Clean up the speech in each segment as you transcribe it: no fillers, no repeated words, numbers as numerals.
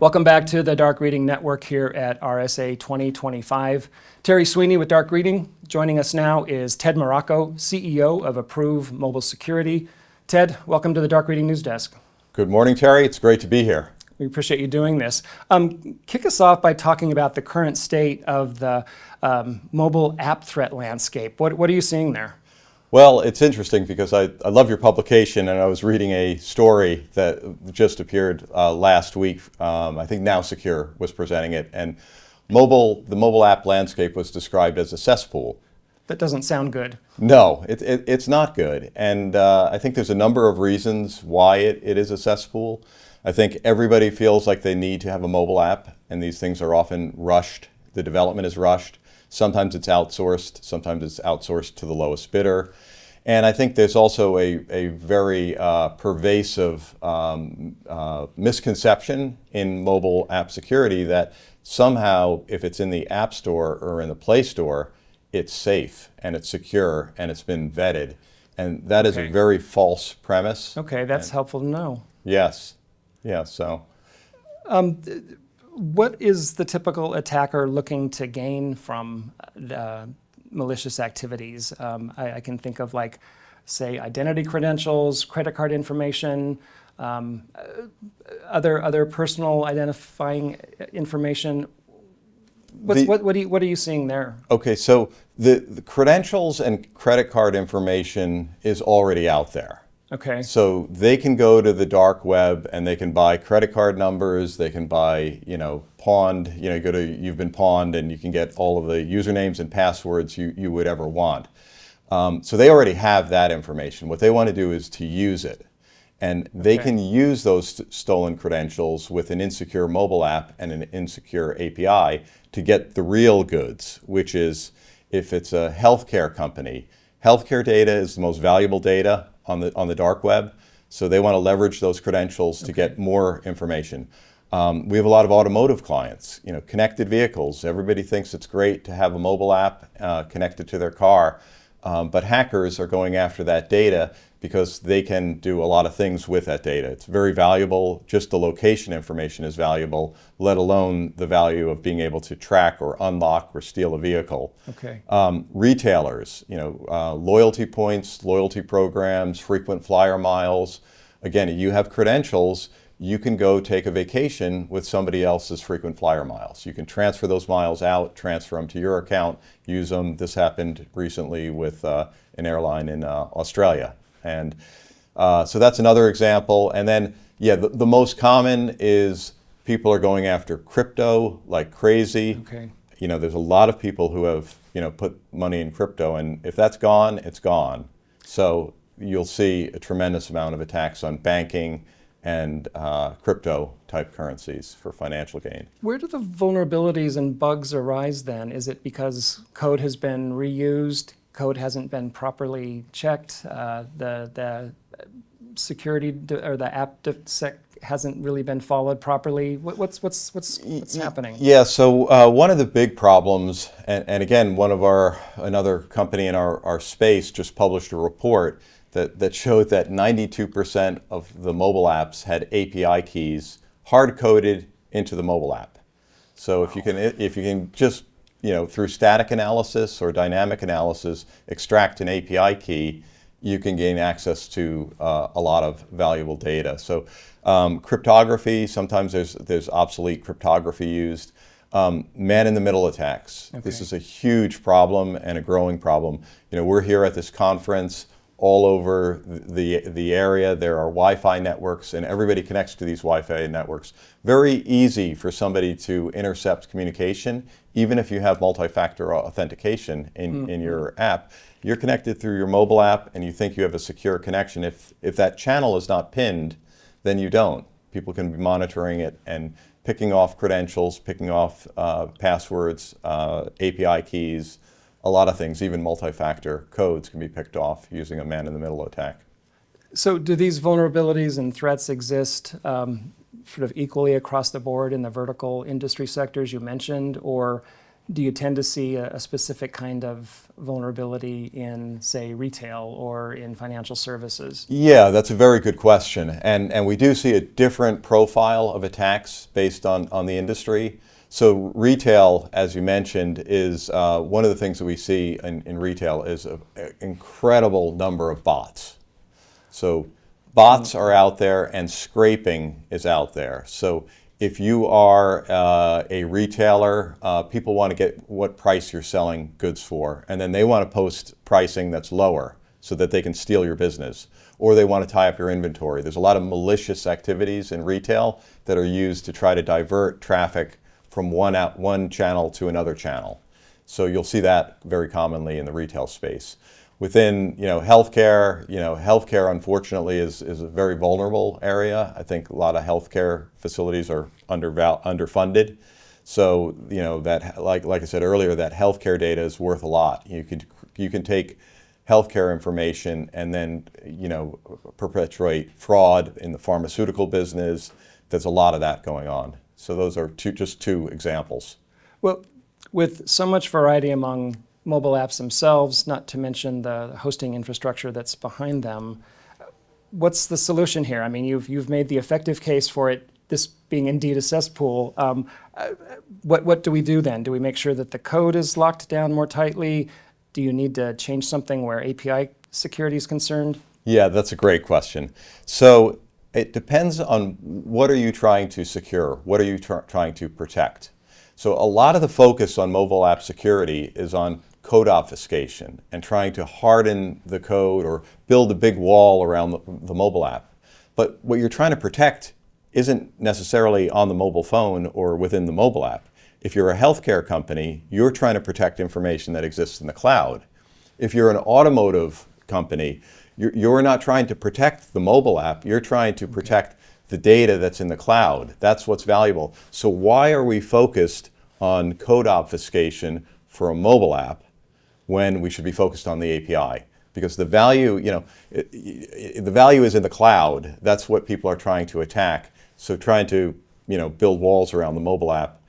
Welcome back to the Dark Reading Network here at RSA25. Terry Sweeney with Dark Reading. Joining us now is Ted Miracco, CEO of Approov Mobile Security. Ted, welcome to the Dark Reading News Desk. Good morning, Terry. It's great to be here. We appreciate you doing this. Kick us off by talking about the current state of the mobile app threat landscape. What are you seeing there? Well, it's interesting because I love your publication, and I was reading a story that just appeared last week. I think Now Secure was presenting it, and the mobile app landscape was described as a cesspool. That doesn't sound good. No, it's not good, and I think there's a number of reasons why it is a cesspool. I think everybody feels like they need to have a mobile app, and these things are often rushed. The development is rushed. Sometimes it's outsourced, sometimes it's outsourced to the lowest bidder. And I think there's also a very pervasive misconception in mobile app security that somehow if it's in the App Store or in the Play Store, it's safe and it's secure and it's been vetted. And that is a very false premise. Okay, that's helpful to know. Yes, yeah, so. What is the typical attacker looking to gain from malicious activities? I can think of, like, say, identity credentials, credit card information, other personal identifying information. What are you seeing there? Okay, so the credentials and credit card information is already out there. Okay. So they can go to the dark web and they can buy credit card numbers, they can buy, pawned, you go to You've Been Pawned and you can get all of the usernames and passwords you would ever want. So they already have that information. What they want to do is to use it. And they can use those stolen credentials with an insecure mobile app and an insecure API to get the real goods, which is if it's a healthcare company, healthcare data is the most valuable data on the dark web, so they want to leverage those credentials to get more information. We have a lot of automotive clients, connected vehicles. Everybody thinks it's great to have a mobile app connected to their car, but hackers are going after that data because they can do a lot of things with that data. It's very valuable. Just the location information is valuable, let alone the value of being able to track or unlock or steal a vehicle. Okay. Retailers, loyalty points, loyalty programs, frequent flyer miles. Again, you have credentials, you can go take a vacation with somebody else's frequent flyer miles. You can transfer those miles out, transfer them to your account, use them. This happened recently with an airline in Australia. And so that's another example. And then, the most common is people are going after crypto like crazy. Okay. There's a lot of people who have, put money in crypto, and if that's gone, it's gone. So you'll see a tremendous amount of attacks on banking and crypto type currencies for financial gain. Where do the vulnerabilities and bugs arise then? Is it because code has been reused? Code hasn't been properly checked, the security or the app sec hasn't really been followed properly. What's happening? Yeah, so one of the big problems, and again, another company in our space just published a report that showed that 92% of the mobile apps had API keys hard-coded into the mobile app. So if you can just through static analysis or dynamic analysis, extract an API key, you can gain access to a lot of valuable data. So cryptography, sometimes there's obsolete cryptography used. Man-in-the-middle attacks. Okay. This is a huge problem and a growing problem. We're here at this conference. All over the area, there are Wi-Fi networks, and everybody connects to these Wi-Fi networks. Very easy for somebody to intercept communication, even if you have multi-factor authentication in your app. You're connected through your mobile app, and you think you have a secure connection. If that channel is not pinned, then you don't. People can be monitoring it and picking off credentials, picking off passwords, API keys. A lot of things, even multi-factor codes, can be picked off using a man-in-the-middle attack. So do these vulnerabilities and threats exist sort of equally across the board in the vertical industry sectors you mentioned, or Do you tend to see a specific kind of vulnerability in, say, retail or in financial services? Yeah, that's a very good question. And we do see a different profile of attacks based on the industry. So retail, as you mentioned, is one of the things that we see in retail is an incredible number of bots. So bots are out there and scraping is out there. So if you are a retailer, people want to get what price you're selling goods for, and then they want to post pricing that's lower so that they can steal your business, or they want to tie up your inventory. There's a lot of malicious activities in retail that are used to try to divert traffic from one channel to another channel. So you'll see that very commonly in the retail space. Within healthcare, healthcare unfortunately is a very vulnerable area. I think a lot of healthcare facilities are underfunded. So that like I said earlier, that healthcare data is worth a lot. You can take healthcare information and then perpetuate fraud in the pharmaceutical business. There's a lot of that going on. So those are just two examples. Well, with so much variety among mobile apps themselves, not to mention the hosting infrastructure that's behind them, what's the solution here? I mean, you've made the effective case for it, this being indeed a cesspool. What do we do then? Do we make sure that the code is locked down more tightly? Do you need to change something where API security is concerned? Yeah, that's a great question. So it depends on what are you trying to secure? What are you trying to protect? So a lot of the focus on mobile app security is on code obfuscation and trying to harden the code or build a big wall around the mobile app. But what you're trying to protect isn't necessarily on the mobile phone or within the mobile app. If you're a healthcare company, you're trying to protect information that exists in the cloud. If you're an automotive company, you're not trying to protect the mobile app, you're trying to protect the data that's in the cloud. That's what's valuable. So why are we focused on code obfuscation for a mobile app when we should be focused on the API? Because the value, the value is in the cloud. That's what people are trying to attack. So trying to, build walls around the mobile app,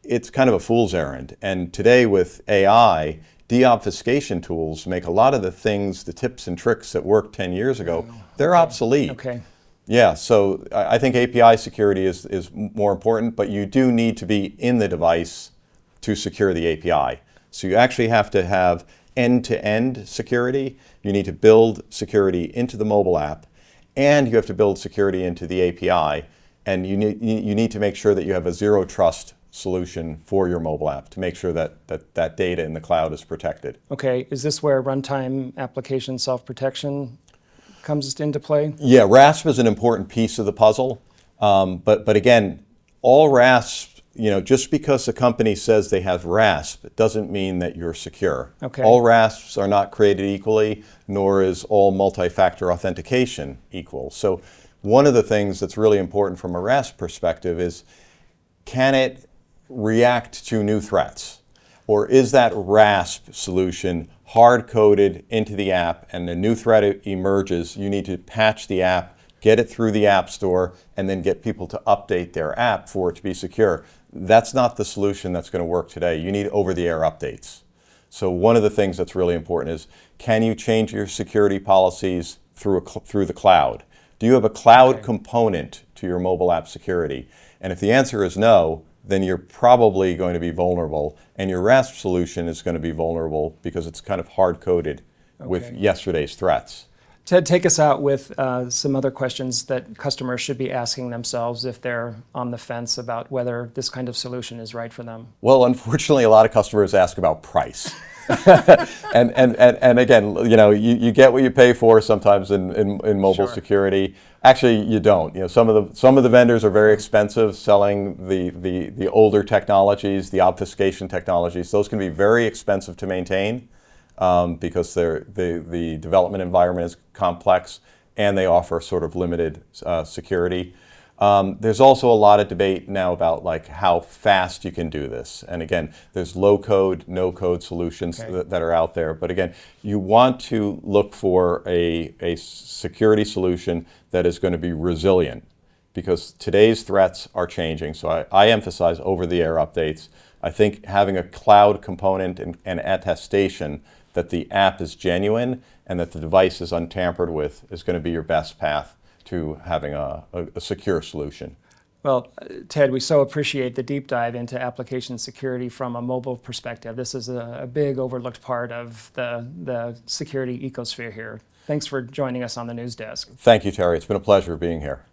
it's kind of a fool's errand. And today with AI, de-obfuscation tools make a lot of the things, the tips and tricks that worked 10 years ago, they're obsolete. Okay. Yeah, so I think API security is more important, but you do need to be in the device to secure the API. So you actually have to have end-to-end security. You need to build security into the mobile app, and you have to build security into the API. And you need to make sure that you have a zero trust solution for your mobile app to make sure that data in the cloud is protected. Okay, is this where runtime application self-protection comes into play? Yeah, RASP is an important piece of the puzzle. But again, all RASP, just because a company says they have RASP, it doesn't mean that you're secure. Okay. All RASPs are not created equally, nor is all multi-factor authentication equal. So one of the things that's really important from a RASP perspective is, can it react to new threats? Or is that RASP solution hard-coded into the app and a new threat emerges, you need to patch the app, get it through the App Store, and then get people to update their app for it to be secure. That's not the solution that's going to work today. You need over-the-air updates. So one of the things that's really important is, can you change your security policies through the cloud? Do you have a cloud component to your mobile app security? And if the answer is no, then you're probably going to be vulnerable, and your RASP solution is going to be vulnerable because it's kind of hard-coded with yesterday's threats. Ted, take us out with some other questions that customers should be asking themselves if they're on the fence about whether this kind of solution is right for them. Well, unfortunately, a lot of customers ask about price. and again, you get what you pay for sometimes in mobile security. Actually, you don't. Some of the vendors are very expensive selling the older technologies, the obfuscation technologies. Those can be very expensive to maintain because the development environment is complex and they offer sort of limited security. There's also a lot of debate now about how fast you can do this. And again, there's low-code, no-code solutions that are out there. But again, you want to look for a security solution that is going to be resilient because today's threats are changing. So I emphasize over-the-air updates. I think having a cloud component and attestation that the app is genuine and that the device is untampered with is going to be your best path to having a secure solution. Well, Ted, we so appreciate the deep dive into application security from a mobile perspective. This is a big overlooked part of the security ecosphere here. Thanks for joining us on the news desk. Thank you, Terry. It's been a pleasure being here.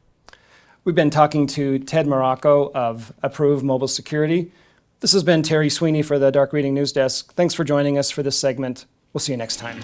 We've been talking to Ted Miracco of Approov Mobile Security. This has been Terry Sweeney for the Dark Reading News Desk. Thanks for joining us for this segment. We'll see you next time.